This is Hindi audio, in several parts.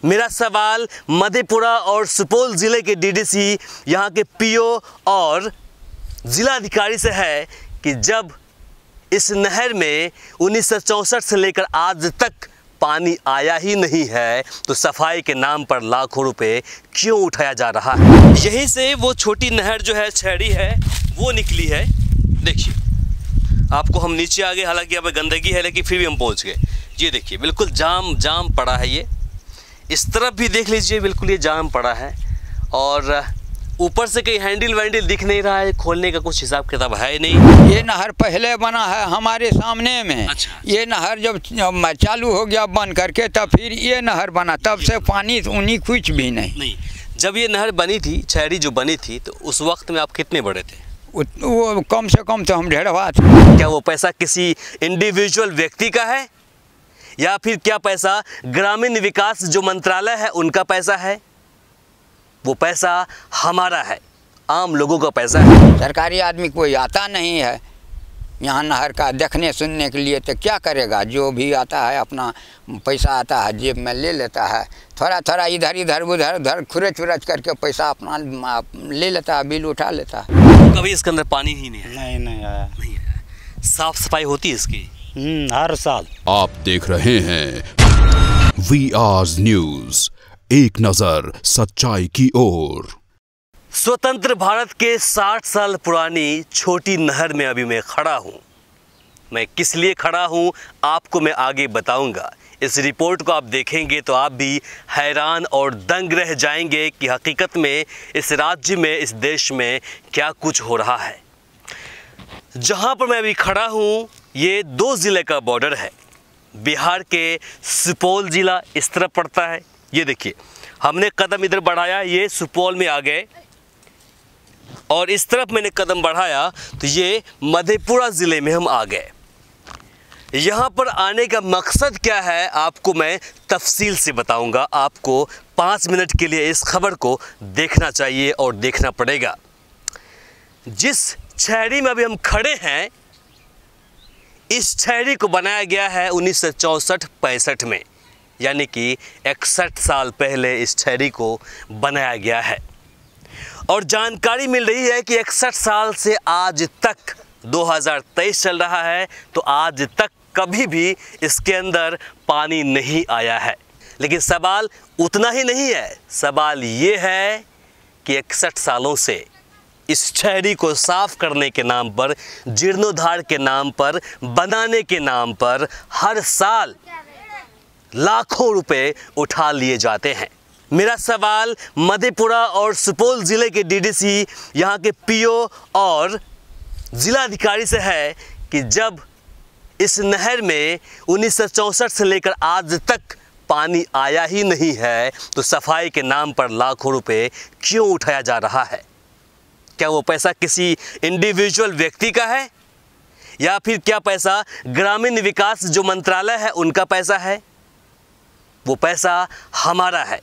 मेरा सवाल मधेपुरा और सुपौल ज़िले के डीडीसी, यहाँ के पीओ और ज़िलाधिकारी से है कि जब इस नहर में 1964 से लेकर आज तक पानी आया ही नहीं है तो सफाई के नाम पर लाखों रुपए क्यों उठाया जा रहा है। यहीं से वो छोटी नहर जो है छेड़ी है वो निकली है। देखिए, आपको हम नीचे आ गए, हालांकि यहाँ पे गंदगी है लेकिन फिर भी हम पहुँच गए। ये देखिए बिल्कुल जाम पड़ा है। ये इस तरफ भी देख लीजिए, बिल्कुल ये जाम पड़ा है और ऊपर से कहीं हैंडल वैंडल दिख नहीं रहा है, खोलने का कुछ हिसाब किताब है नहीं। ये नहर पहले बना है हमारे सामने में। अच्छा। ये नहर जब चालू हो गया बंद करके तब फिर ये नहर बना, तब से पानी उन्हीं कुछ भी नहीं। जब ये नहर बनी थी, छेड़ी जो बनी थी, तो उस वक्त में आप कितने बड़े थे? वो कम से कम तो हम ढेरवा थे। क्या वो पैसा किसी इंडिविजुअल व्यक्ति का है या फिर क्या पैसा ग्रामीण विकास जो मंत्रालय है उनका पैसा है? वो पैसा हमारा है, आम लोगों का पैसा है। सरकारी आदमी कोई आता नहीं है यहाँ नहर का देखने सुनने के लिए, तो क्या करेगा? जो भी आता है अपना पैसा आता है जेब में ले लेता है, थोड़ा इधर उधर खुरच करके पैसा अपना ले लेता है, बिल उठा लेता है। कभी इसके अंदर पानी ही नहीं है? नहीं आया। साफ सफाई होती है इसकी? हर साल। आप देख रहे हैं VR न्यूज़, एक नजर सच्चाई की ओर। स्वतंत्र भारत के 60 साल पुरानी छोटी नहर में अभी मैं खड़ा हूँ। मैं किस लिए खड़ा हूँ आपको मैं आगे बताऊंगा। इस रिपोर्ट को आप देखेंगे तो आप भी हैरान और दंग रह जाएंगे कि हकीकत में इस राज्य में, इस देश में क्या कुछ हो रहा है। जहाँ पर मैं अभी खड़ा हूँ ये 2 ज़िले का बॉर्डर है। बिहार के सुपौल ज़िला इस तरफ पड़ता है। ये देखिए, हमने कदम इधर बढ़ाया, ये सुपौल में आ गए, और इस तरफ मैंने कदम बढ़ाया तो ये मधेपुरा ज़िले में हम आ गए। यहाँ पर आने का मकसद क्या है आपको मैं तफसील से बताऊंगा। आपको 5 मिनट के लिए इस खबर को देखना चाहिए और देखना पड़ेगा। जिस छेड़ी में अभी हम खड़े हैं, इस छेड़ी को बनाया गया है 1964-65 में, यानी कि 61 साल पहले इस छेड़ी को बनाया गया है। और जानकारी मिल रही है कि 61 साल से आज तक 2023 चल रहा है तो आज तक कभी भी इसके अंदर पानी नहीं आया है। लेकिन सवाल उतना ही नहीं है, सवाल ये है कि 61 सालों से इस छेड़ी को साफ करने के नाम पर, जीर्णोद्धार के नाम पर, बनाने के नाम पर हर साल लाखों रुपए उठा लिए जाते हैं। मेरा सवाल मधेपुरा और सुपौल ज़िले के डीडीसी, यहाँ के पीओ और ज़िलाधिकारी से है कि जब इस नहर में 1964 से लेकर आज तक पानी आया ही नहीं है तो सफाई के नाम पर लाखों रुपए क्यों उठाया जा रहा है। क्या वो पैसा किसी इंडिविजुअल व्यक्ति का है या फिर क्या पैसा ग्रामीण विकास जो मंत्रालय है उनका पैसा है? वो पैसा हमारा है,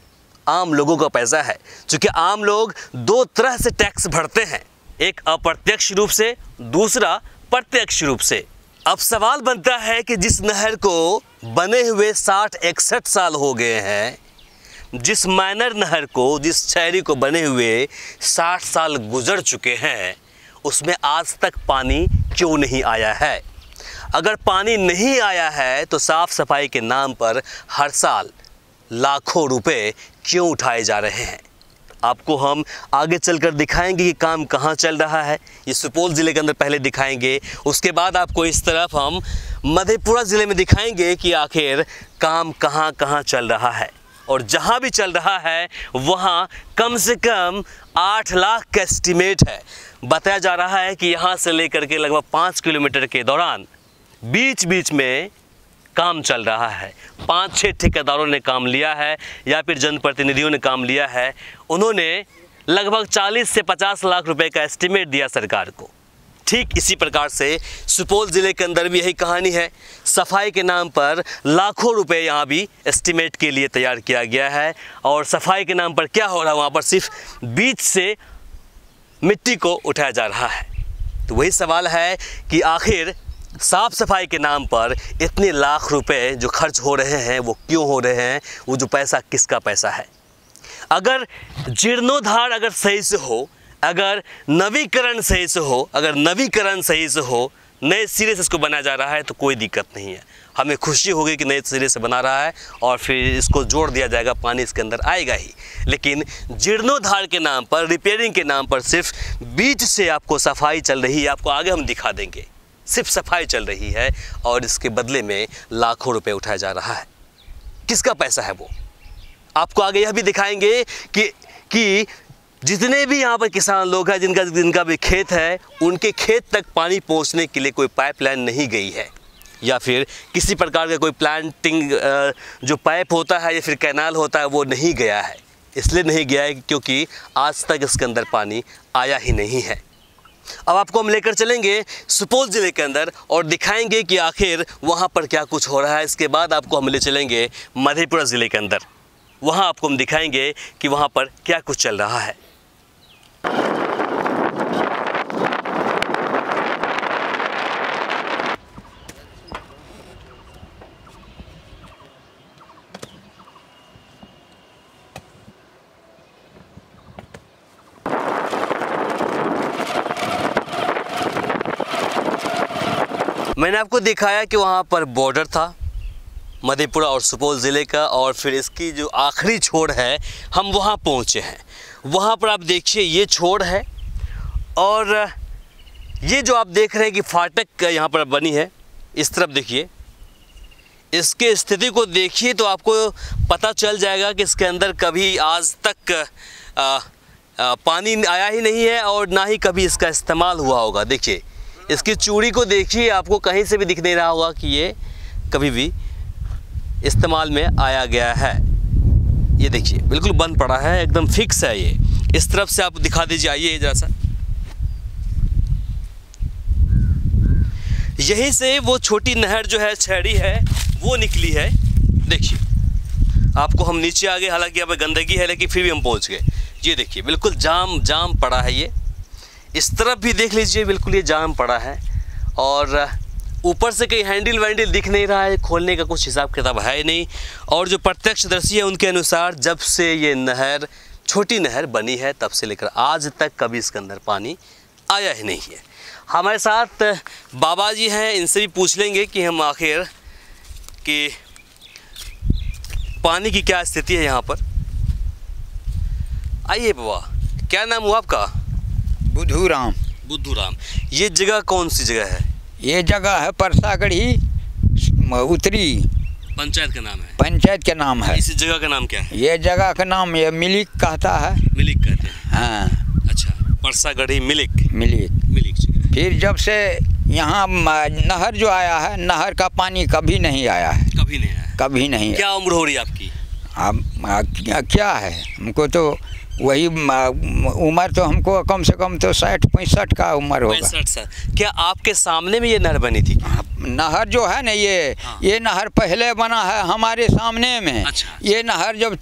आम लोगों का पैसा है। क्योंकि आम लोग 2 तरह से टैक्स भरते हैं, एक अप्रत्यक्ष रूप से, दूसरा प्रत्यक्ष रूप से। अब सवाल बनता है कि जिस नहर को बने हुए 60-61 साल हो गए हैं, जिस माइनर नहर को, जिस छेड़ी को बने हुए 60 साल गुजर चुके हैं, उसमें आज तक पानी क्यों नहीं आया है? अगर पानी नहीं आया है तो साफ़ सफाई के नाम पर हर साल लाखों रुपए क्यों उठाए जा रहे हैं? आपको हम आगे चलकर दिखाएंगे कि काम कहाँ चल रहा है। ये सुपौल ज़िले के अंदर पहले दिखाएंगे, उसके बाद आपको इस तरफ हम मधेपुरा ज़िले में दिखाएंगे कि आखिर काम कहाँ चल रहा है। और जहाँ भी चल रहा है वहाँ कम से कम 8 लाख का एस्टीमेट है। बताया जा रहा है कि यहाँ से लेकर के लगभग 5 किलोमीटर के दौरान बीच बीच में काम चल रहा है। 5-6 ठेकेदारों ने काम लिया है या फिर जनप्रतिनिधियों ने काम लिया है। उन्होंने लगभग 40 से 50 लाख रुपए का एस्टीमेट दिया सरकार को। ठीक इसी प्रकार से सुपौल ज़िले के अंदर भी यही कहानी है। सफाई के नाम पर लाखों रुपए यहाँ भी एस्टीमेट के लिए तैयार किया गया है और सफाई के नाम पर क्या हो रहा है, वहाँ पर सिर्फ बीच से मिट्टी को उठाया जा रहा है। तो वही सवाल है कि आखिर साफ़ सफाई के नाम पर इतने लाख रुपए जो खर्च हो रहे हैं वो क्यों हो रहे हैं? वो जो पैसा किसका पैसा है? अगर जीर्णोद्धार अगर सही से हो, अगर नवीकरण सही से हो, अगर नवीकरण सही से हो, नए सिरे से इसको बनाया जा रहा है तो कोई दिक्कत नहीं है। हमें खुशी होगी कि नए सिरे से बना रहा है और फिर इसको जोड़ दिया जाएगा, पानी इसके अंदर आएगा ही। लेकिन जीर्णोद्धार के नाम पर, रिपेयरिंग के नाम पर सिर्फ बीच से आपको सफाई चल रही है। आपको आगे हम दिखा देंगे, सिर्फ सफाई चल रही है और इसके बदले में लाखों रुपए उठाया जा रहा है। किसका पैसा है वो? आपको आगे यह भी दिखाएंगे कि जितने भी यहाँ पर किसान लोग हैं जिनका भी खेत है, उनके खेत तक पानी पहुँचने के लिए कोई पाइपलाइन नहीं गई है, या फिर किसी प्रकार का कोई प्लांटिंग जो पाइप होता है या फिर कैनाल होता है वो नहीं गया है। इसलिए नहीं गया है क्योंकि आज तक इसके अंदर पानी आया ही नहीं है। अब आपको हम लेकर चलेंगे सुपौल ज़िले के अंदर और दिखाएंगे कि आखिर वहाँ पर क्या कुछ हो रहा है। इसके बाद आपको हम ले चलेंगे मधेपुरा ज़िले के अंदर, वहाँ आपको हम दिखाएंगे कि वहाँ पर क्या कुछ चल रहा है। मैंने आपको दिखाया कि वहाँ पर बॉर्डर था मधेपुरा और सुपौल ज़िले का, और फिर इसकी जो आखिरी छोर है हम वहाँ पहुँचे हैं। वहाँ पर आप देखिए ये छोर है और ये जो आप देख रहे हैं कि फाटक यहाँ पर बनी है, इस तरफ देखिए, इसके स्थिति को देखिए तो आपको पता चल जाएगा कि इसके अंदर कभी आज तक पानी आया ही नहीं है और ना ही कभी इसका इस्तेमाल हुआ होगा। देखिए इसकी चूड़ी को देखिए, आपको कहीं से भी दिख नहीं रहा होगा कि ये कभी भी इस्तेमाल में आया गया है। ये देखिए बिल्कुल बंद पड़ा है, एकदम फिक्स है ये। इस तरफ से आप दिखा दीजिए, आइए ज़रा सा। यहीं से वो छोटी नहर जो है, छेड़ी है, वो निकली है। देखिए आपको हम नीचे आ गए, हालांकि यहाँ पर गंदगी है लेकिन फिर भी हम पहुँच गए। ये देखिए बिल्कुल जाम पड़ा है ये। इस तरफ भी देख लीजिए, बिल्कुल ये जाम पड़ा है और ऊपर से कहीं हैंडल वैंडल दिख नहीं रहा है, खोलने का कुछ हिसाब किताब है नहीं। और जो प्रत्यक्षदर्शी है उनके अनुसार जब से ये नहर, छोटी नहर बनी है तब से लेकर आज तक कभी इसके अंदर पानी आया ही नहीं है। हमारे साथ बाबा जी हैं, इनसे भी पूछ लेंगे कि हम आखिर कि पानी की क्या स्थिति है यहाँ पर। आइए बाबा, क्या नाम हुआ आपका? बुद्धूराम। बुद्धूराम। ये जगह कौन सी जगह है? ये जगह है परसागढ़ी उत्तरी पंचायत का नाम है। पंचायत के नाम है। इस जगह का नाम क्या है? ये जगह का नाम ये मिलिक कहता है। मिलिक कहते हैं? हाँ। अच्छा, परसागढ़ी मिलिक जगह। फिर जब से यहाँ नहर जो आया है, नहर का पानी कभी नहीं आया है। कभी नहीं आया? कभी नहीं। क्या उम्र हो रही है आपकी? अब क्या है, हमको तो वही उम्र तो हमको कम से कम तो 60-65 का उम्र होगा। 65 साल। क्या आपके सामने में ये नहर बनी थी? नहर जो है ना ये नहर पहले बना है हमारे सामने में। अच्छा। ये नहर जब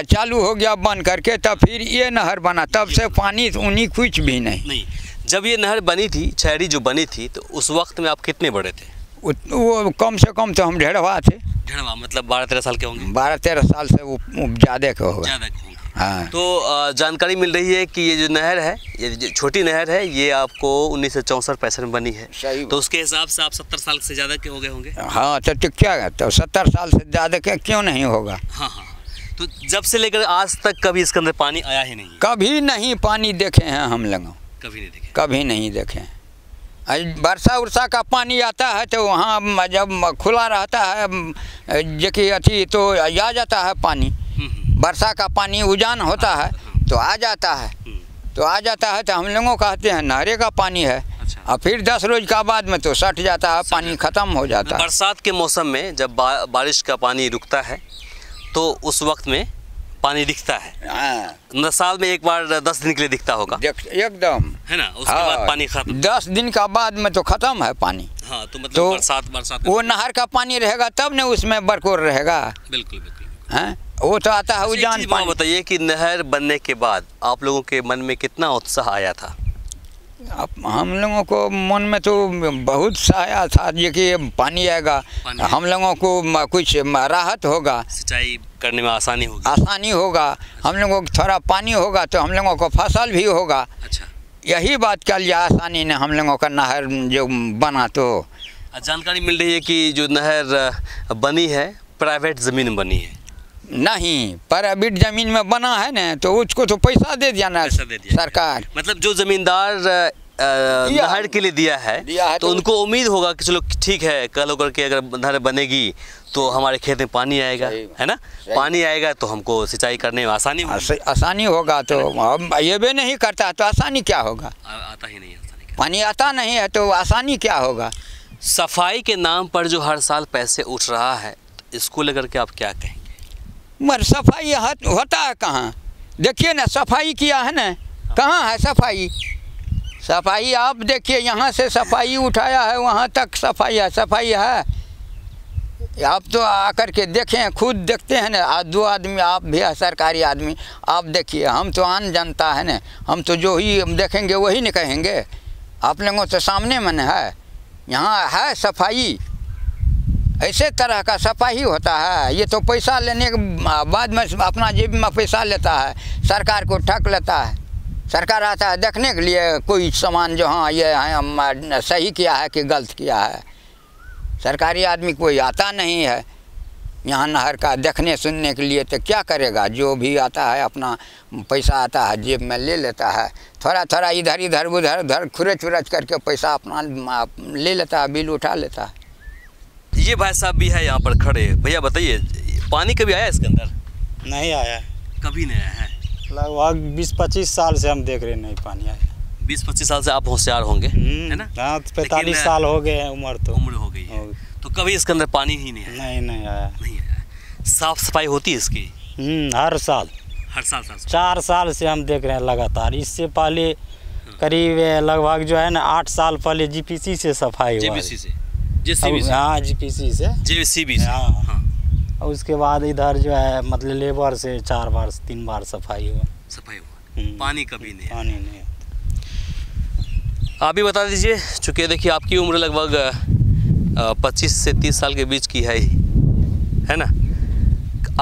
चालू हो गया बन करके तब फिर ये नहर बना, तब से पानी उन्हीं कुछ भी नहीं। जब ये नहर बनी थी, छेड़ी जो बनी थी, तो उस वक्त में आप कितने बड़े थे? वो कम से कम तो हम ढेरवा थे। ढेरवा मतलब 12-13 साल के होंगे? 12-13 साल से वो ज़्यादा के होगा। हाँ। तो जानकारी मिल रही है कि ये जो नहर है, ये जो छोटी नहर है, ये आपको 1964-65 में बनी है। सही। तो उसके हिसाब से आप 70 साल से ज़्यादा के हो गए होंगे? हाँ, तो क्या, तो 70 साल से ज़्यादा के क्यों नहीं होगा। हाँ। तो जब से लेकर आज तक कभी इसके अंदर पानी आया ही नहीं? कभी नहीं पानी देखे हैं हम लोग। कभी नहीं देखे? कभी नहीं देखे। वर्षा उर्षा का पानी आता है तो वहाँ जब खुला रहता है जबकि अथी तो आ जाता है पानी। वर्षा का पानी उजान होता है तो आ जाता है, तो हम लोगों कहते हैं नहरे का पानी है। अच्छा। और फिर 10 रोज का बाद में तो सट जाता है, पानी ख़त्म हो जाता है। बरसात के मौसम में जब बारिश का पानी रुकता है तो उस वक्त में पानी दिखता है। हाँ। साल में एक बार 10 दिन के लिए दिखता होगा एकदम, है ना? उसके बाद पानी खत्म। 10 दिन का बाद में तो ख़त्म है पानी। हाँ, तो मतलब तो बरसात वो नहर का पानी रहेगा तब न उसमें बरकोर रहेगा। बिल्कुल। हैं, वो तो आता है उजान पानी। बताइए कि नहर बनने के बाद आप लोगों के मन में कितना उत्साह आया था? अब हम लोगों को मन में तो बहुत सा आया था ये कि पानी आएगा, हम लोगों को कुछ राहत होगा, सिंचाई करने में आसानी होगा, हम लोगों को थोड़ा पानी होगा तो हम लोगों को फसल भी होगा। अच्छा, यही बात कल या आसानी ने हम लोगों का नहर जो बना। तो जानकारी मिल रही है कि जो नहर बनी है प्राइवेट ज़मीन में बनी है। नहीं, प्राइवेट ज़मीन में बना है ना तो उसको तो पैसा दे दिया ना सरकार। मतलब जो ज़मींदार नहर के लिए दिया है तो उनको उम्मीद होगा कि चलो ठीक है, कल होकर के अगर नहर बनेगी तो हमारे खेत में पानी आएगा, है ना, पानी आएगा तो हमको सिंचाई करने में आसानी होगा। तो अब ये भी नहीं करता तो आसानी क्या होगा? आता ही नहीं, पानी आता नहीं है तो आसानी क्या होगा? सफाई के नाम पर जो हर साल पैसे उठ रहा है, इसको लेकर के आप क्या कहेंगे? मगर सफाई होता है कहाँ? देखिए ना, सफाई किया है ना, कहाँ है सफाई? सफाई आप देखिए, यहाँ से सफाई उठाया है वहाँ तक सफाई है। आप तो आकर के देखें, खुद देखते हैं ना, 2 आदमी, आप भी है सरकारी आदमी, आप देखिए, हम तो आन जनता है ना, हम तो जो ही देखेंगे वही नहीं कहेंगे। आप लोगों तो सामने में है, यहाँ है सफाई, ऐसे तरह का सफाई होता है। ये तो पैसा लेने के बाद में अपना जेब में पैसा लेता है, सरकार को ठग लेता है। सरकार आता है देखने के लिए कोई सामान जो हाँ ये है सही किया है कि गलत किया है। सरकारी आदमी कोई आता नहीं है यहाँ नहर का देखने सुनने के लिए, तो क्या करेगा? जो भी आता है अपना पैसा आता है जेब में ले लेता है, थोड़ा इधर उधर खुरच करके पैसा अपना ले लेता है, बिल उठा लेता है। ये भाई साहब भी है यहाँ पर खड़े। भैया बताइए, पानी कभी आया इसके अंदर? नहीं आया, कभी नहीं आया है। लगभग 20-25 साल से हम देख रहे नहीं पानी आया। 20-25 साल से आप होशियार होंगे, है ना? हाँ, 45 साल हो गए हैं, उम्र हो गई है। तो कभी इसके अंदर पानी ही नहीं आया? नहीं आया। साफ सफाई होती है इसकी? हर साल 4 साल से हम देख रहे हैं लगातार। इससे पहले करीब लगभग जो है ना 8 साल पहले जीपीसी से सफाई हुआ। हाँ, जीपीसी से, जेसीबी से। हाँ। उसके बाद इधर जो है मतलब लेबर से 3 बार सफाई हुआ। पानी कभी नहीं? पानी नहीं। आप भी बता दीजिए, चूँकि देखिए आपकी उम्र लगभग 25 से 30 साल के बीच की है ही, है ना?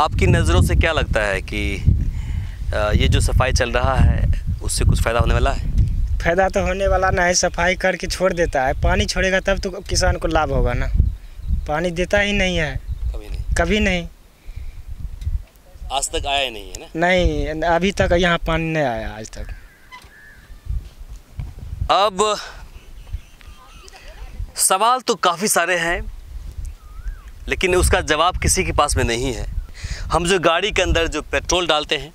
आपकी नज़रों से क्या लगता है कि ये जो सफाई चल रहा है उससे कुछ फ़ायदा होने वाला है? फ़ायदा तो होने वाला नहीं, सफाई करके छोड़ देता है। पानी छोड़ेगा तब तो किसान को लाभ होगा ना, पानी देता ही नहीं है। कभी नहीं। आज तक आया नहीं है ना? नहीं, अभी तक यहाँ पानी नहीं आया आज तक। अब सवाल तो काफ़ी सारे हैं, लेकिन उसका जवाब किसी के पास में नहीं है। हम जो गाड़ी के अंदर जो पेट्रोल डालते हैं,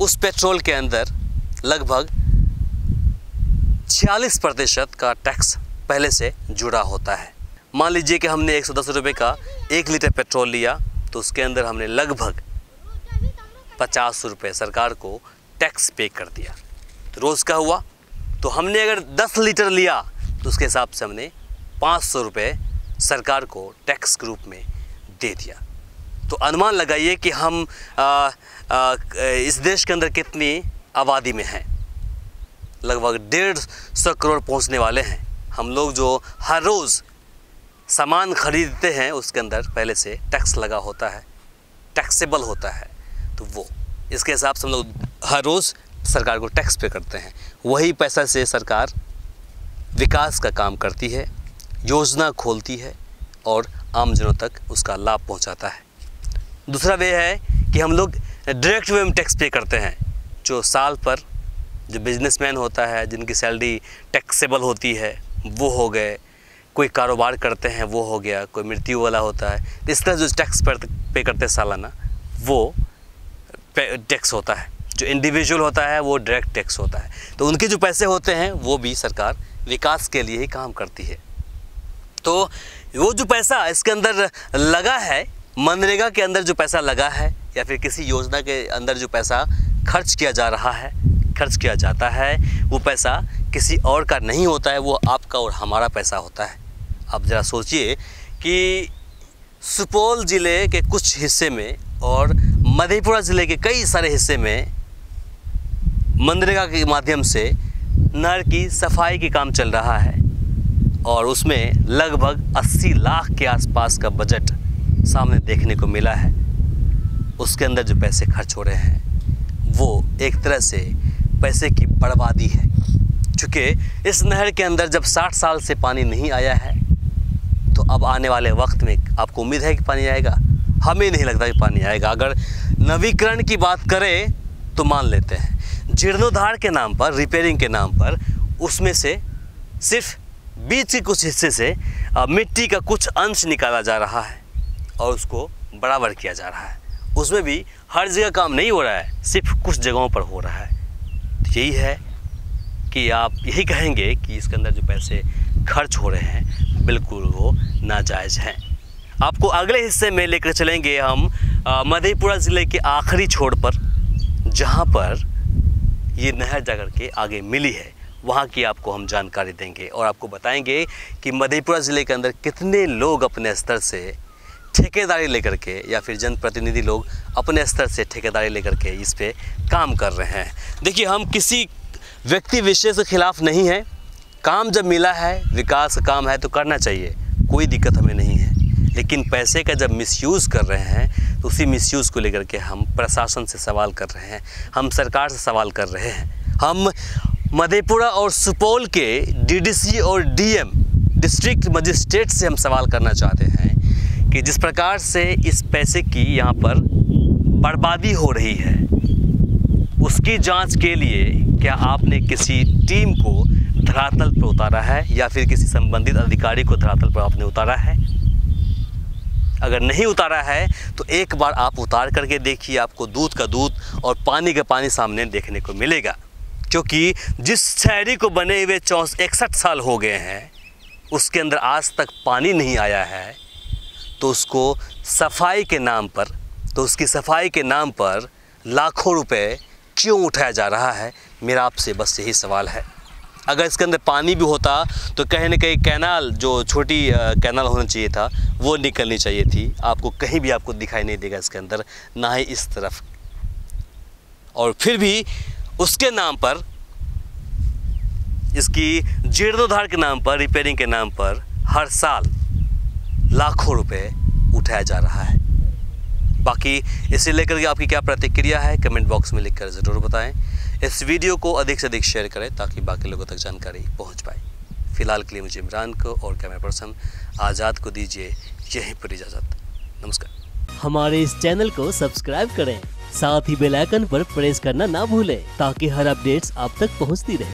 उस पेट्रोल के अंदर लगभग 46% का टैक्स पहले से जुड़ा होता है। मान लीजिए कि हमने 110 रुपये का 1 लीटर पेट्रोल लिया, तो उसके अंदर हमने लगभग 50 रुपये सरकार को टैक्स पे कर दिया। तो रोज़ का हुआ, तो हमने अगर 10 लीटर लिया तो उसके हिसाब से हमने 500 रुपये सरकार को टैक्स के रूप में दे दिया। तो अनुमान लगाइए कि हम इस देश के अंदर कितनी आबादी में हैं। लगभग 150 करोड़ पहुंचने वाले हैं। हम लोग जो हर रोज़ सामान खरीदते हैं उसके अंदर पहले से टैक्स लगा होता है, टैक्सेबल होता है। तो वो इसके हिसाब से हम लोग हर रोज़ सरकार को टैक्स पे करते हैं। वही पैसा से सरकार विकास का काम करती है, योजना खोलती है और आमजनों तक उसका लाभ पहुंचाता है। दूसरा वे है कि हम लोग डायरेक्ट वे में टैक्स पे करते हैं। जो साल पर जो बिजनेसमैन होता है, जिनकी सैलरी टैक्सेबल होती है, वो हो गए, कोई कारोबार करते हैं वो हो गया, कोई मृत्यु वाला होता है, इस तरह जो टैक्स पे करते हैं सालाना, वो टैक्स होता है। जो इंडिविजुअल होता है वो डायरेक्ट टैक्स होता है। तो उनके जो पैसे होते हैं वो भी सरकार विकास के लिए ही काम करती है। तो वो जो पैसा इसके अंदर लगा है, मनरेगा के अंदर जो पैसा लगा है, या फिर किसी योजना के अंदर जो पैसा खर्च किया जा रहा है, खर्च किया जाता है, वो पैसा किसी और का नहीं होता है, वो आपका और हमारा पैसा होता है। आप ज़रा सोचिए कि सुपौल ज़िले के कुछ हिस्से में और मधेपुरा ज़िले के कई सारे हिस्से में मनरेगा के माध्यम से नहर की सफाई की काम चल रहा है और उसमें लगभग 80 लाख के आसपास का बजट सामने देखने को मिला है। उसके अंदर जो पैसे खर्च हो रहे हैं वो एक तरह से पैसे की बर्बादी है, क्योंकि इस नहर के अंदर जब 60 साल से पानी नहीं आया है तो अब आने वाले वक्त में आपको उम्मीद है कि पानी आएगा? हमें नहीं लगता कि पानी आएगा। अगर नवीकरण की बात करें तो मान लेते हैं जीर्णोद्धार के नाम पर, रिपेयरिंग के नाम पर, उसमें से सिर्फ बीच के कुछ हिस्से से मिट्टी का कुछ अंश निकाला जा रहा है और उसको बराबर किया जा रहा है। उसमें भी हर जगह काम नहीं हो रहा है, सिर्फ कुछ जगहों पर हो रहा है। तो यही है कि आप यही कहेंगे कि इसके अंदर जो पैसे खर्च हो रहे हैं बिल्कुल वो नाजायज़ हैं। आपको अगले हिस्से में लेकर चलेंगे हम मधेपुरा ज़िले के आखिरी छोर पर, जहाँ पर ये नहर जाकर के आगे मिली है। वहाँ की आपको हम जानकारी देंगे और आपको बताएंगे कि मधेपुरा ज़िले के अंदर कितने लोग अपने स्तर से ठेकेदारी लेकर के या फिर जनप्रतिनिधि लोग अपने स्तर से ठेकेदारी लेकर के इस पे काम कर रहे हैं। देखिए, हम किसी व्यक्ति विशेष के खिलाफ नहीं हैं। काम जब मिला है, विकास का काम है तो करना चाहिए, कोई दिक्कत हमें नहीं है। लेकिन पैसे का जब मिसयूज़ कर रहे हैं तो उसी मिसयूज़ को लेकर के हम प्रशासन से सवाल कर रहे हैं, हम सरकार से सवाल कर रहे हैं। हम मधेपुरा और सुपौल के डीडीसी और डीएम, डिस्ट्रिक्ट मजिस्ट्रेट से हम सवाल करना चाहते हैं कि जिस प्रकार से इस पैसे की यहाँ पर बर्बादी हो रही है, उसकी जांच के लिए क्या आपने किसी टीम को धरातल पर उतारा है या फिर किसी संबंधित अधिकारी को धरातल पर आपने उतारा है? अगर नहीं उतारा है तो एक बार आप उतार करके देखिए, आपको दूध का दूध और पानी का पानी सामने देखने को मिलेगा। क्योंकि जिस शहरी को बने हुए 61 साल हो गए हैं, उसके अंदर आज तक पानी नहीं आया है, तो उसको सफाई के नाम पर, तो उसकी सफाई के नाम पर लाखों रुपए क्यों उठाया जा रहा है? मेरा आपसे बस यही सवाल है। अगर इसके अंदर पानी भी होता तो कहीं ना कहीं कैनाल, जो छोटी कैनाल होना चाहिए था, वो निकलनी चाहिए थी। आपको कहीं भी आपको दिखाई नहीं देगा इसके अंदर, ना ही इस तरफ। और फिर भी उसके नाम पर, इसकी जीर्णोद्धार के नाम पर, रिपेयरिंग के नाम पर हर साल लाखों रुपए उठाया जा रहा है। बाकी इसे लेकर के आपकी क्या प्रतिक्रिया है, कमेंट बॉक्स में लिखकर ज़रूर बताएं। इस वीडियो को अधिक से अधिक शेयर करें ताकि बाकी लोगों तक जानकारी पहुंच पाए। फिलहाल के लिए मुझे इमरान को और कैमरा पर्सन आज़ाद को दीजिए यहीं पर इजाज़त। नमस्कार। हमारे इस चैनल को सब्सक्राइब करें, साथ ही बेल आइकन पर प्रेस करना ना भूलें ताकि हर अपडेट्स आप तक पहुंचती रहे।